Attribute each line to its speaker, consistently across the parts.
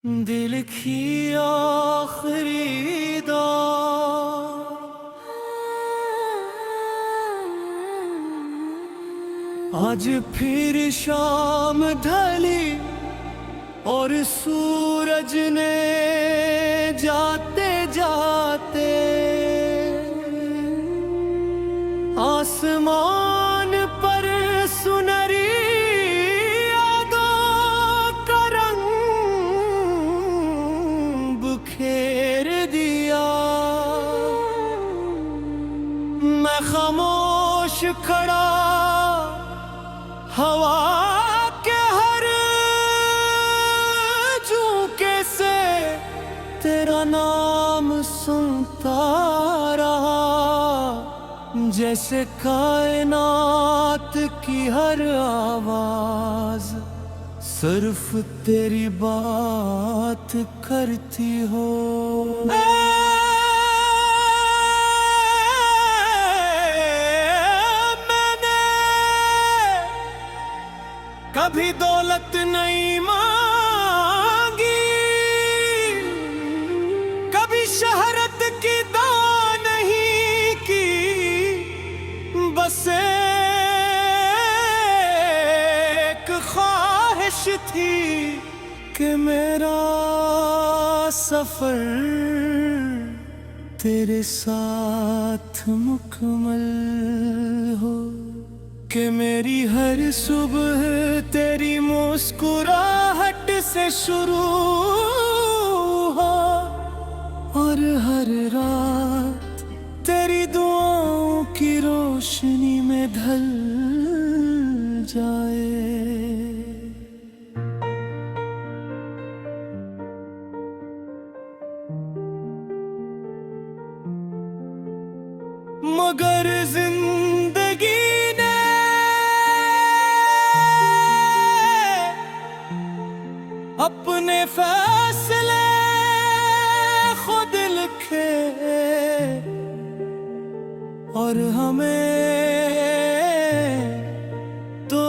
Speaker 1: दिल की आखिरी दौड़ आज फिर शाम ढली और सूरज ने जाते जाते आसमान पर सुनहरी यादों का रंग बिखेर दिया। मैं खामोश खड़ा हवा के हर झोंके से तेरा नाम सुनता रहा, जैसे कायनात की हर आवाज सिर्फ तेरी बात करती हो। कभी दौलत नहीं मांगी, कभी शहरत की दां नहीं की, बस एक ख्वाहिश थी कि मेरा सफर तेरे साथ मुकम्मल हो, कि मेरी हर सुबह तेरी मुस्कुराहट से शुरू हो और हर रात तेरी दुआओं की रोशनी में ढल जाए। मगर जिंदगी अपने फैसले खुद लिखे और हमें तो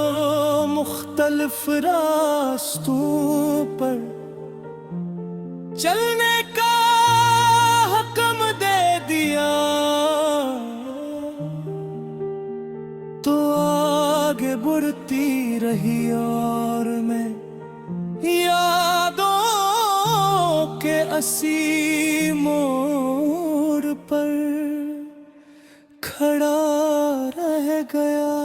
Speaker 1: मुख्तलिफ रास्तों पर चलने का हुक्म दे दिया। तो आगे बढ़ती रही और मैं यादों के असी मोड़ पर खड़ा रह गया।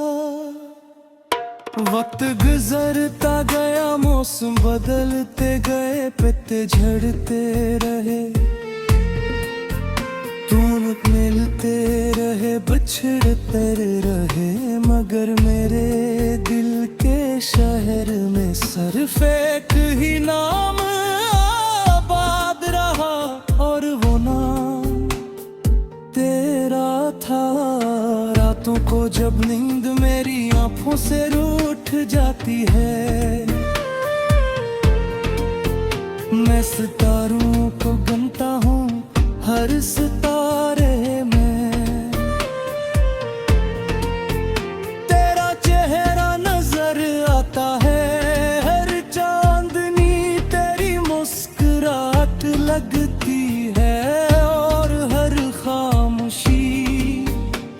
Speaker 1: वक्त गुजरता गया, मौसम बदलते गए, पत्ते झड़ते रहे, तुम मिलते रहे, बिछड़ते रहे, मगर मेरे दिल के शहर में सिर्फ एक ही नाम आबाद रहा और वो नाम तेरा था। रातों को जब नींद मेरी आंखों से रूठ जाती है, मैं सितारों को गिनता हूँ हर सितारे में, तेरा चेहरा नजर आता है, हर चांदनी तेरी मुस्कुराहट लगती है और हर खामोशी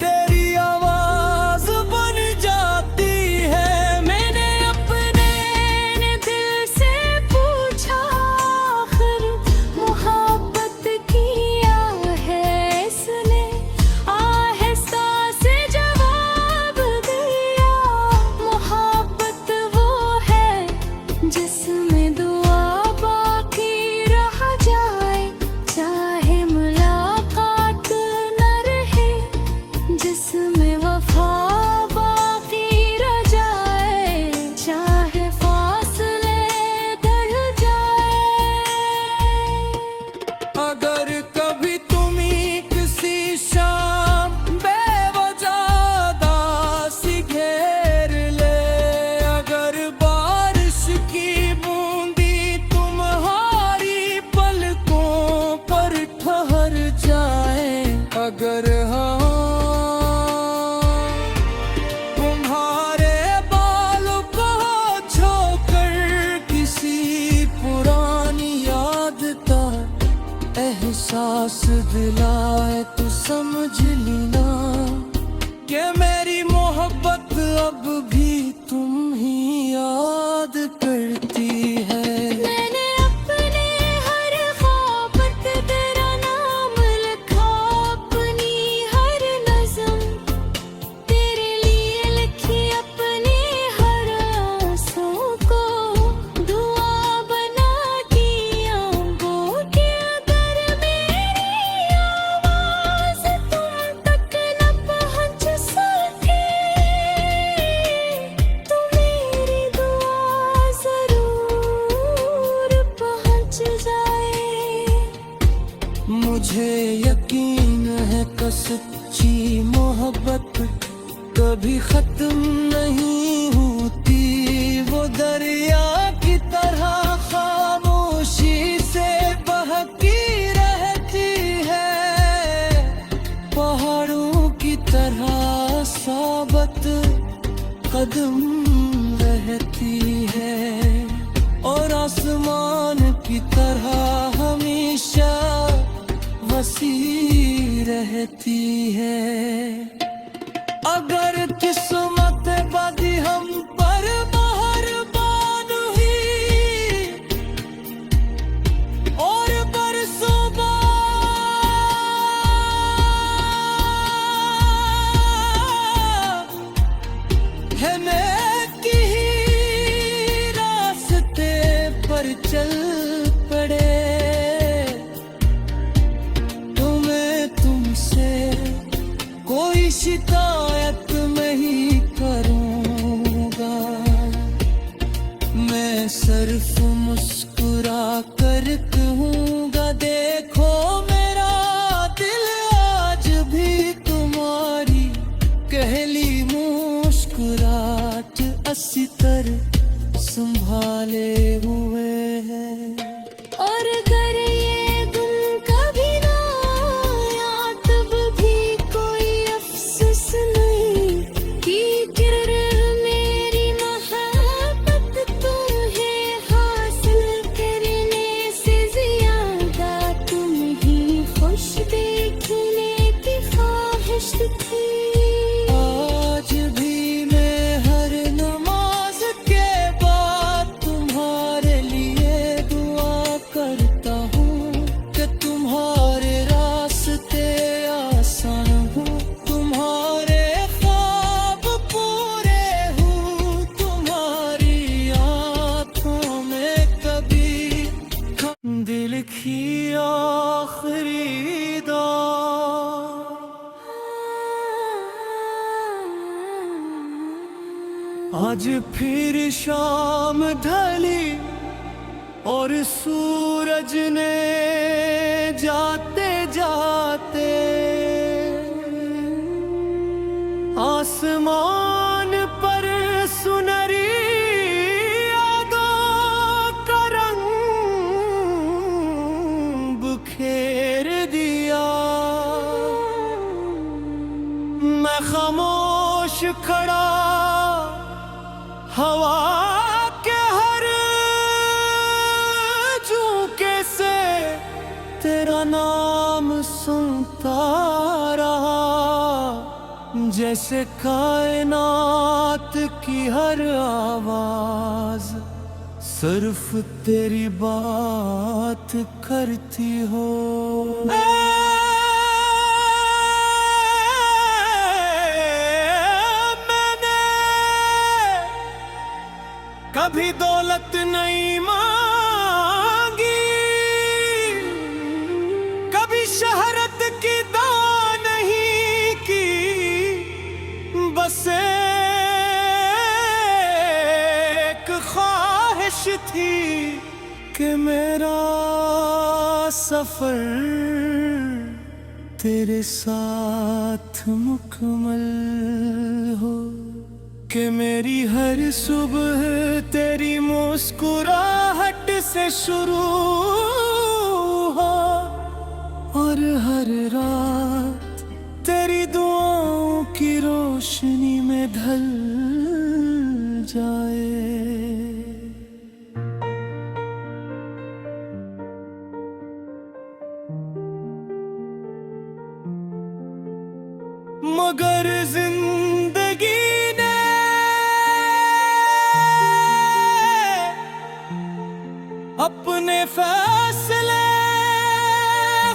Speaker 1: तेरी आवाज बन जाती है।
Speaker 2: मैंने अपने दिल से पूछा, आखिर मोहब्बत किया है
Speaker 1: एहसास दिलाए तू समझ लेना कि मेरी मोहब्बत अब भी तुम ही याद करती है।
Speaker 2: मैंने अपने हर ख्वाब पे तेरा नाम लिखा, अपनी हर नज़म तेरे लिए लिखी, अपने हर आंसू को दुआ बना की आंखों के। अगर मेरी आवाज़ तुम तक न पहुँच सके तो मेरी दुआ ज़रूर पहुँच जाए।
Speaker 1: मुझे यकीन है कि सच्ची मोहब्बत कभी खत्म नहीं होती, वो दरिया की तरह खामोशी से बहती रहती है, पहाड़ों की तरह साबत कदम रहती है, और आसमान की तरह हमेशा वसी रहती है। अगर किस्मत बदी हम पर मेहरबान हुई और बरसों बाद है नेकी ही रास्ते पर चल पड़े, कोई शिकायत नहीं करूँगा। मैं सिर्फ मुस्कुरा कर कहूँगा, देखो मेरा दिल आज भी तुम्हारी कहली मुस्कुराहट अस्तर संभाले हुए है।
Speaker 2: और अगर ये दिन कभी ना आया तब भी कोई अफसोस नहीं कि गिर मेरी मोहब्बत तुम्हें हासिल करने से ज्यादा तुम ही खुश देखने की ख्वाहिश थी।
Speaker 1: आज भी मैं हर नमाज के बाद तुम्हारे लिए दुआ करता हूँ कि तुम्हारे रास्ते आसान हो, तुम्हारे ख्वाब पूरे हो, तुम्हारी आँखों में कभी दिल की आखिरी दौर। आज फिर शाम ढली और सूरज ने जाते जाते आसमान पर सुनहरी यादों का रंग बुखेर दिया। मैं खामोश खड़ा हवा के हर झोंके से तेरा नाम सुनता रहा, जैसे कायनात की हर आवाज सिर्फ तेरी बात करती हो। कभी दौलत नहीं मांगी, कभी शहरत की दान नहीं की, बस एक ख्वाहिश थी कि मेरा सफर तेरे साथ मुकम्मल हो, कि मेरी हर सुबह तेरी मुस्कुराहट से शुरू हो और हर रात तेरी दुआओं की रोशनी में ढल जाए। मगर जिंदगी ने अपने फैसले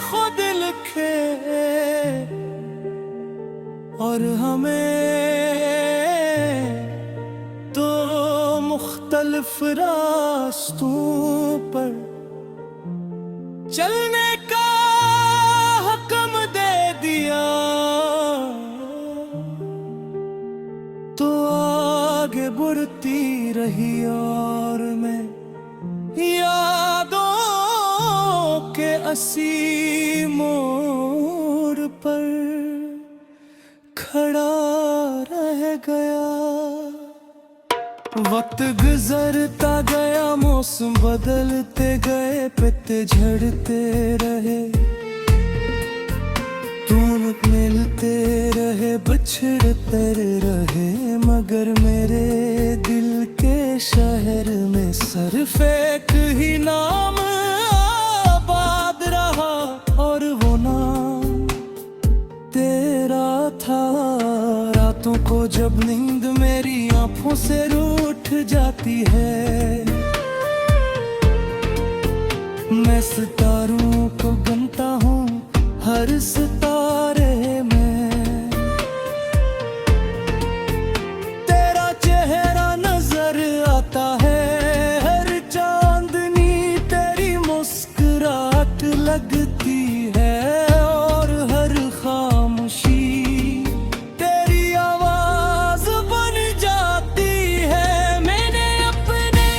Speaker 1: खुद लिखे और हमें तो मुख्तलिफ रास्तों पर चलने का हुक्म दे दिया, तो आगे बढ़ती रही और मैं यादों के असी मोड़ पर खड़ा रह गया। वक्त गुजरता गया, मौसम बदलते गए, पत्ते झड़ते रहे, तुम मिलते रहे, बिछड़ते रहे, मगर मेरे दिल के शहर में सिर्फ एक ही नाम आबाद रहा, और वो नाम तेरा था। रातों को जब नींद मेरी आंखों से रूठ जाती है, मैं सितारों को गिनता हूँ हर सितारे में, तेरा चेहरा नजर आता है, हर चांदनी तेरी मुस्कुराहट लगती है, और हर खामोशी तेरी आवाज बन जाती है। मैंने अपने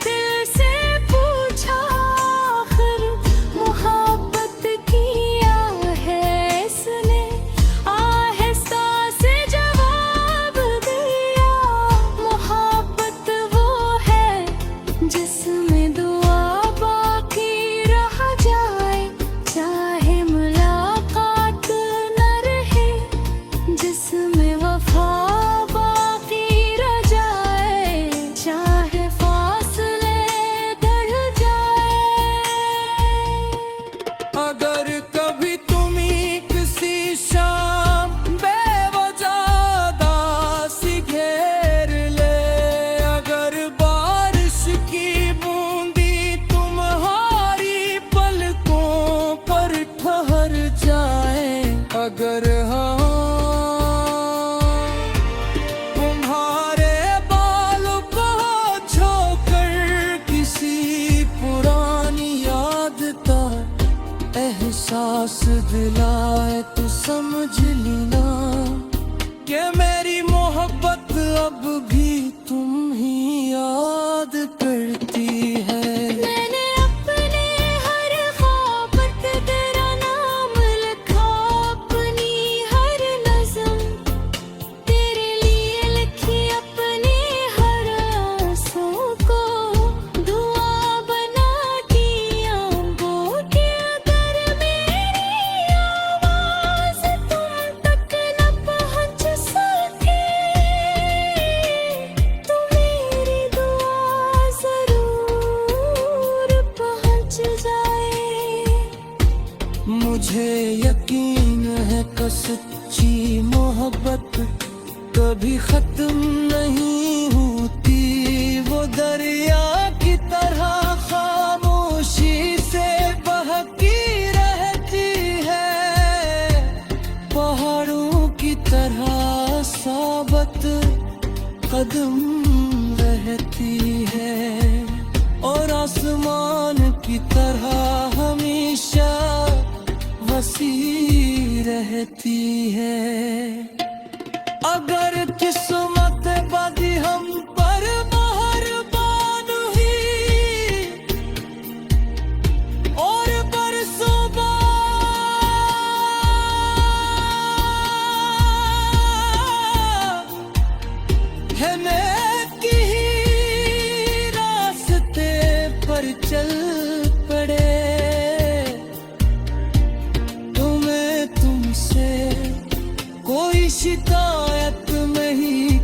Speaker 1: दिल से पूछा, आखिर मोहब्बत किया है इसने, आहिस्ता से जवाब दिया, मोहब्बत वो है जिसमें दुआ बाकी रह जाए, चाहे मुलाकात न रहे, जिसमें वफा बाकी रह जाए, चाहे फासले बढ़ जाए। अगर कभी तुम्हें किसी शाम बेवजह उदासी घेर ले, अगर बारिश की बूंदी तुम्हारी पलकों पर ठहर जाए, अगर तुम्हारे बाल को छोकर किसी पुरानी याद का एहसास दिलाए, तो समझ लेना कि मेरी मोहब्बत अब भी तुम ही याद करती है। मैंने अपने हर ख्वाब पे तेरा नाम लिखा, अपनी हर नज़्म तेरे लिए लिखी, अपने हर आंसू को दुआ बना दिया, वो कि अगर मेरी आवाज़ तुम तक न पहुँच सके, तो मेरी दुआ ज़रूर पहुँच जाए। मुझे यकीन है कि सच्ची मोहब्बत कभी खत्म नहीं होती, वो दरिया की तरह खामोशी से बहती रहती है, पहाड़ों की तरह साबित कदम रहती है, और आसमान की तरह हमेशा वसी रहती है। अगर किस्मत बादी हम पर मेहरबान हुई, और बरसों बाद है मैं की रास्ते पर चल पड़े, तुम्हें तुमसे कोई शिकायत नहीं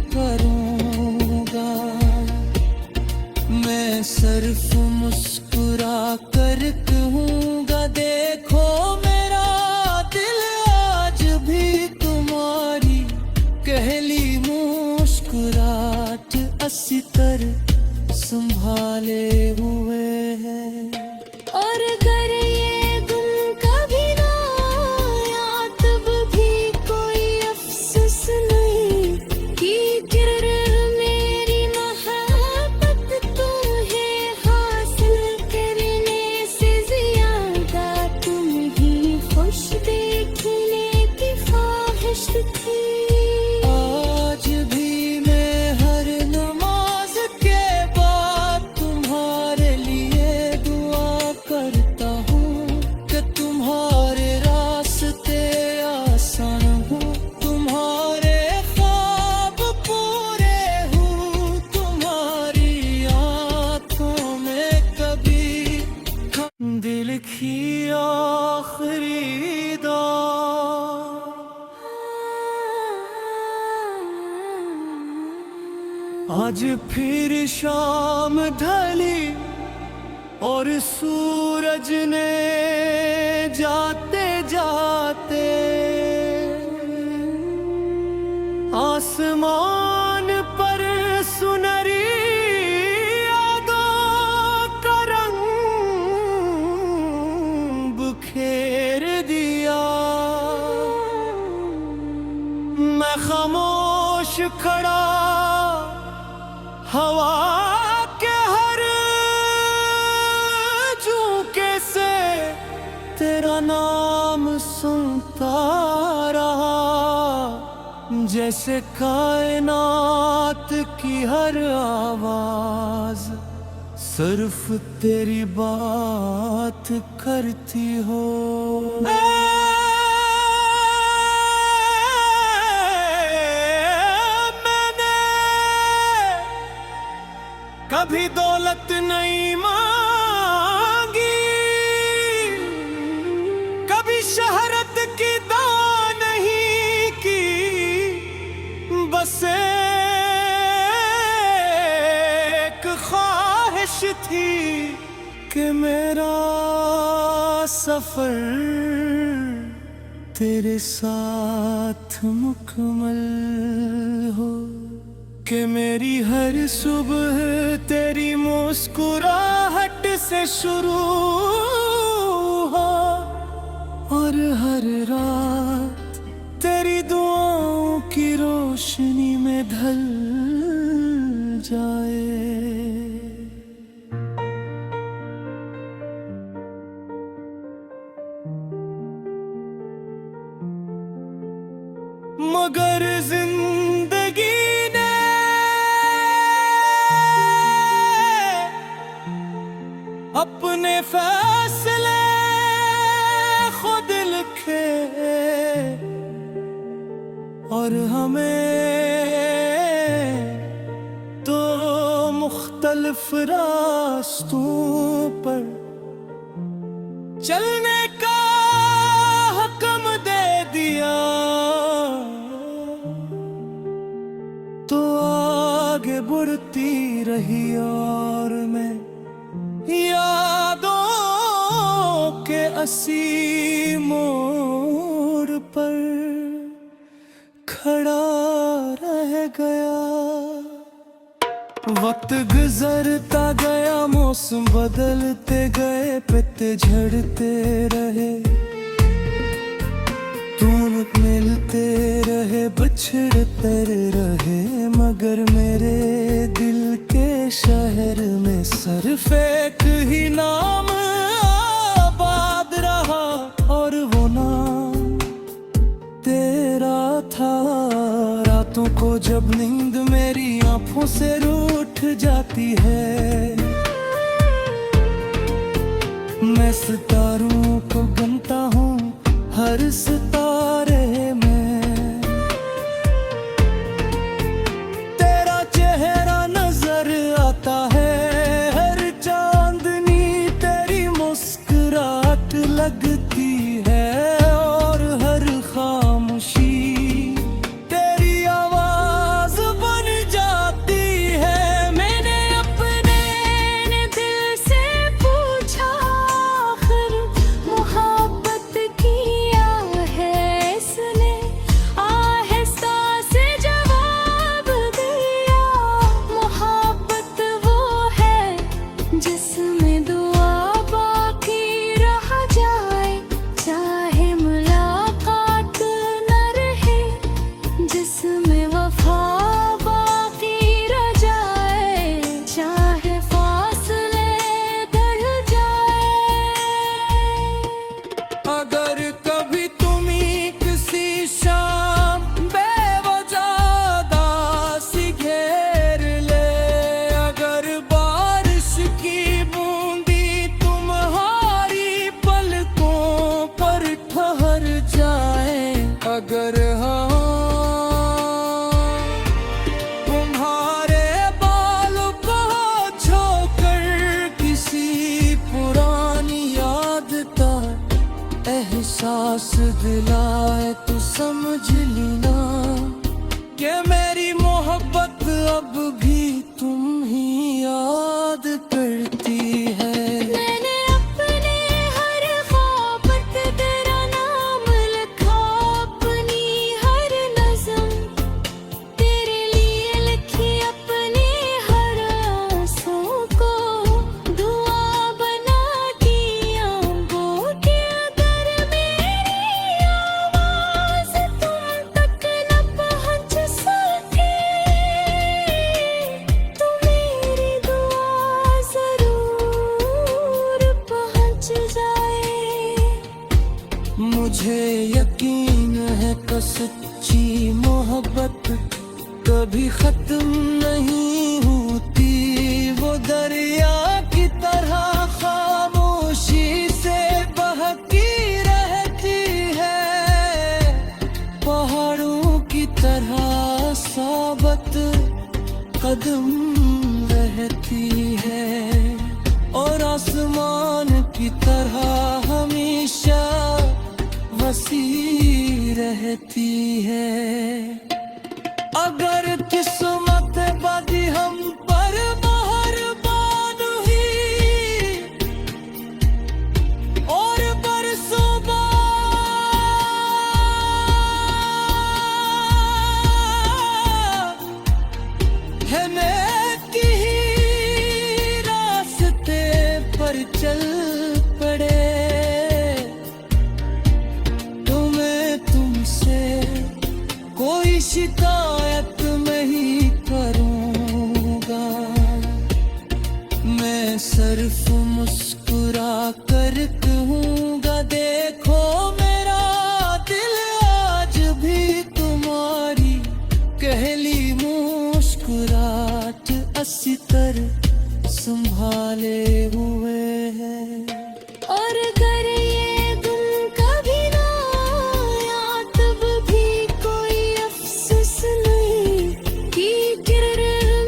Speaker 1: लिखी आखिरी दौर। आज फिर शाम ढली और सूरज ने जाते जाते आसमान पर सुनहरी यादों का रंग बिखेर दिया। मैं खामोश खड़ा हवा के हर झोंके से तेरा नाम सुनता रहा। जैसे कायनात की हर आवाज सिर्फ तेरी बात करती हो। मैंने कभी दौलत नहीं मांगी, कभी शहरत की दान नहीं की। बस एक ख्वाहिश थी कि मेरा सफर तेरे साथ मुकम्मल हो, कि मेरी हर सुबह तेरी मुस्कुराहट से शुरू हो और हर रात तेरी दुआओं की रोशनी में ढल जाए। मगर जिंदगी ने अपने फैसले खुद लिखे और हमें तो मुख्तलिफ रास्तों पर चलने का हुक्म दे दिया। तो आगे बढ़ती रही और मैं यादों के असी मोड़ पर खड़ा रह गया। वक्त गुजरता गया, मौसम बदलते गए, पत्ते झड़ते रहे, तुम मिलते रहे, बिछड़ते रहे, मगर मेरे दिल के शहर में सिर्फ एक ही नाम आबाद रहा और वो नाम तेरा था। रातों को जब नींद मेरी आंखों से रूठ जाती है, मैं सितारों को गिनता हूँ हर सितारे में। तेरा चेहरा नजर आता है, हर चांदनी तेरी मुस्कुराहट लगती है और हर खामोशी तेरी आवाज बन जाती है।
Speaker 2: मैंने अपने दिल से पूछा, आखिर मोहब्बत किया है इसने? आहिस्ता से जवाब दिया, मोहब्बत वो है जिसमें दुआ बाकी रह जाए
Speaker 1: एहसास दिलाए तो समझ लेना कि मेरी मोहब्बत अब भी तुम ही याद करती है।
Speaker 2: मैंने अपने हर ख्वाब पे तेरा नाम लिखा, अपनी हर नज़्म तेरे लिए लिखी, अपने हर आंसू को दुआ बना दी आंखों के। अगर मेरी आवाज़ तुम तक न पहुँच सके तो मेरी दुआ ज़रूर पहुँच जाए।
Speaker 1: मुझे यकीन है कि सच्ची मोहब्बत कभी खत्म नहीं होती, वो दरिया की तरह खामोशी से बहती रहती है, पहाड़ों की तरह साबत कदम रहती है, और आसमान की तरह हमेशा वसी रहती है। अगर किस्मत बादी हम पर मेहरबान हुई और बरसों बाद है नेकी ही रास्ते पर चल पड़े तो मैं तुमसे कोई शिकायत नहीं करूँगा। मैं सिर्फ मुस्कुरा कर कहूँगा, देखो मेरा दिल आज भी तुम्हारी कहली मुस्कुराहट अस्तर संभाले हुए है।
Speaker 2: और अगर ये दिन कभी ना आया तब भी कोई अफसोस नहीं कि गिर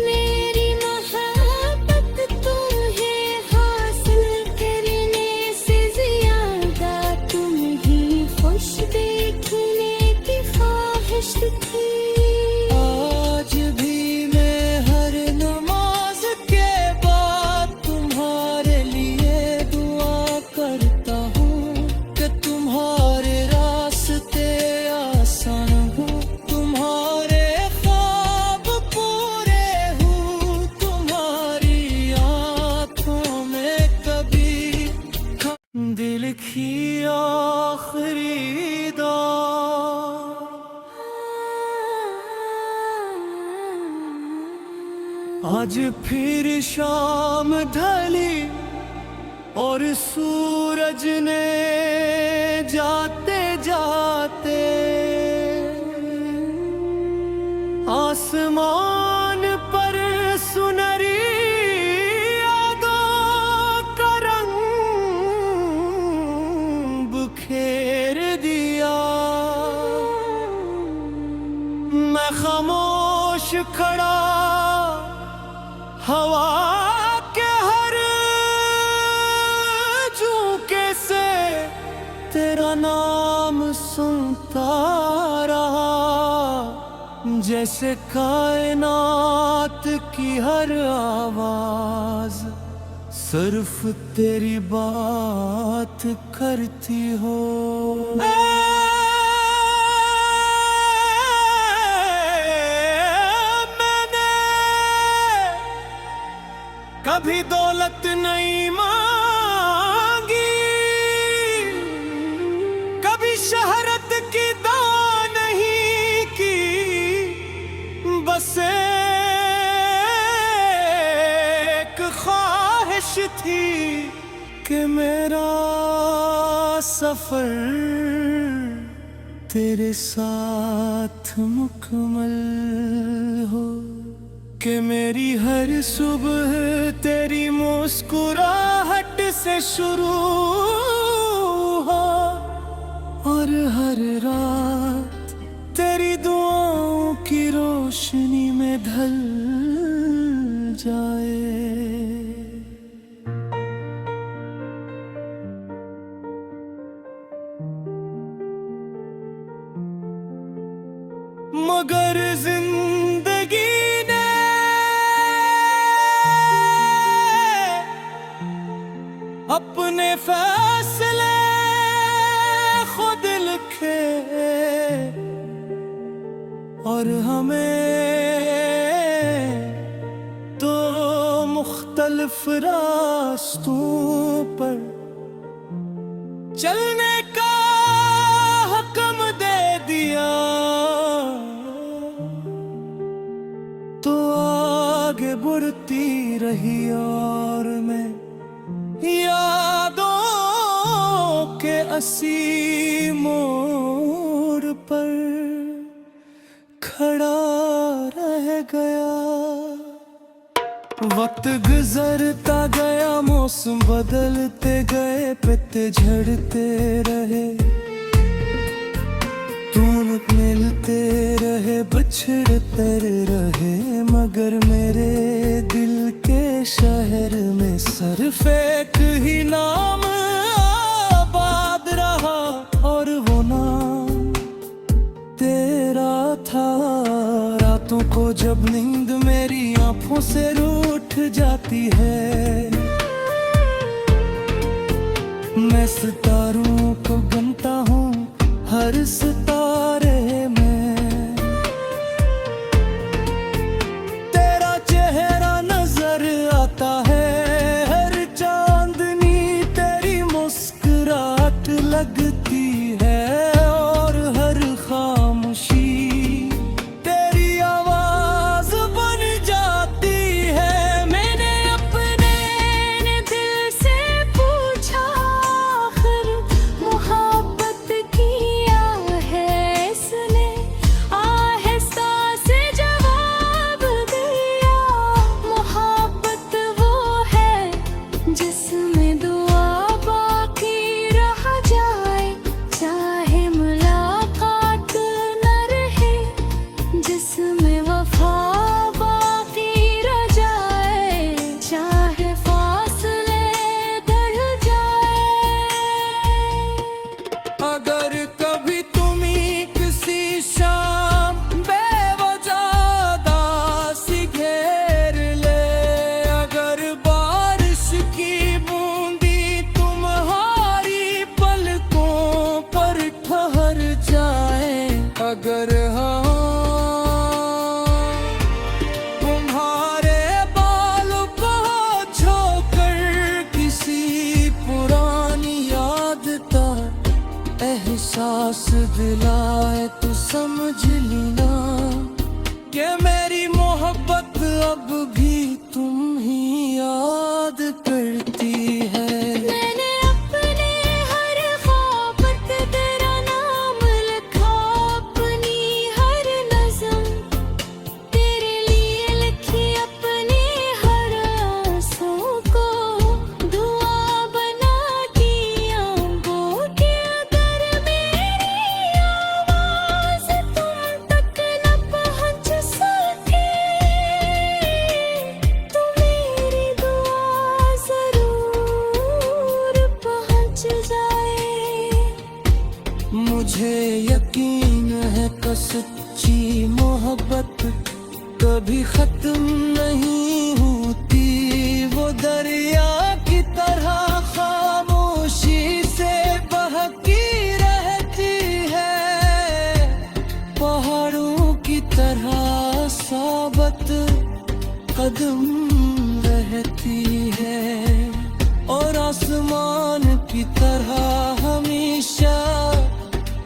Speaker 2: मेरी मोहब्बत तुम्हें हासिल करने से ज्यादा तुम ही खुश देखने की ख्वाहिश थी।
Speaker 1: आज भी मैं हर नमाज के बाद तुम्हारे लिए दुआ करता हूँ कि तुम्हारे रास्ते आसान हो, तुम्हारे ख्वाब पूरे हो, तुम्हारी आँखों में कभी दिल की आखिरी दौर। आज फिर शाम ढली और सूरज ने जाते जाते आसमान पर सुनहरी यादों का रंग बुखेर दिया। मैं खामोश खड़ा हवा के हर झोंके से तेरा नाम सुनता रहा, जैसे कायनात की हर आवाज सिर्फ तेरी बात करती हो। कभी दौलत नहीं मांगी, कभी शहरत की दावा नहीं की, बस एक ख्वाहिश थी कि मेरा सफर तेरे साथ मुकम्मल हो, कि मेरी हर सुबह तेरी मुस्कुराहट से शुरू हो और हर रात तेरी दुआओं की रोशनी में ढल जाए। मगर जिंदगी ने अपने फैसले खुद लिखे और हमें तो मुख्तलिफ रास्तों पर चलने का हुक्म दे दिया। तो आगे बढ़ती रही और मैं यादों के असी मोड़ पर खड़ा रह गया। वक्त गुजरता गया, मौसम बदलते गए, पत्ते झड़ते रहे, तूने मिलते रहे, बिछड़ते रहे, मगर मेरे दिल के शहर में सिर्फ एक ही नाम आबाद रहा और वो नाम तेरा था। रातों को जब नींद मेरी आंखों से रूठ जाती है, मैं सितारों को गिनता हूँ हर सितारे में। तेरा चेहरा नजर आता है, हर चांदनी तेरी मुस्कुराहट लगती है और हर खामोशी तेरी आवाज बन जाती है।
Speaker 2: मैंने अपने दिल से पूछा, आखिर मोहब्बत किया है इसने, आहिस्ता से जवाब दिया। मोहब्बत वो है जिसमें दुआ बाकी रह जाए, चाहे मुलाकात न रहे, जिसमें वफा बाकी रह जाए, चाहे फासले बढ़ जाए।
Speaker 1: अगर कभी तुम्हें किसी शाम बेवजह उदासी घेर ले, अगर बारिश की बूंदी तुम्हारी पलकों पर ठहर जाए, अगर तुम्हारे बाल को छोकर किसी पुरानी याद का एहसास दिलाए, तो समझ लेना कि मेरी मोहब्बत अब भी तुम ही याद करती है।
Speaker 2: मैंने अपने हर ख्वाब पे तेरा नाम लिखा, अपनी हर नज़्म तेरे लिए लिखी, अपने हर आंसू को दुआ बना दिया। वो कि अगर मेरी आवाज़ तुम तक न पहुँच सके, तो मेरी दुआ ज़रूर पहुँच जाए।
Speaker 1: मुझे यकीन है कि सच्ची मोहब्बत कभी खत्म नहीं होती, वो दरिया की तरह खामोशी से बहती रहती है, पहाड़ों की तरह साबत कदम रहती है, और आसमान की तरह हमेशा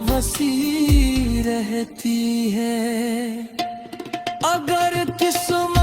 Speaker 1: वसी रहती है। अगर किस्मत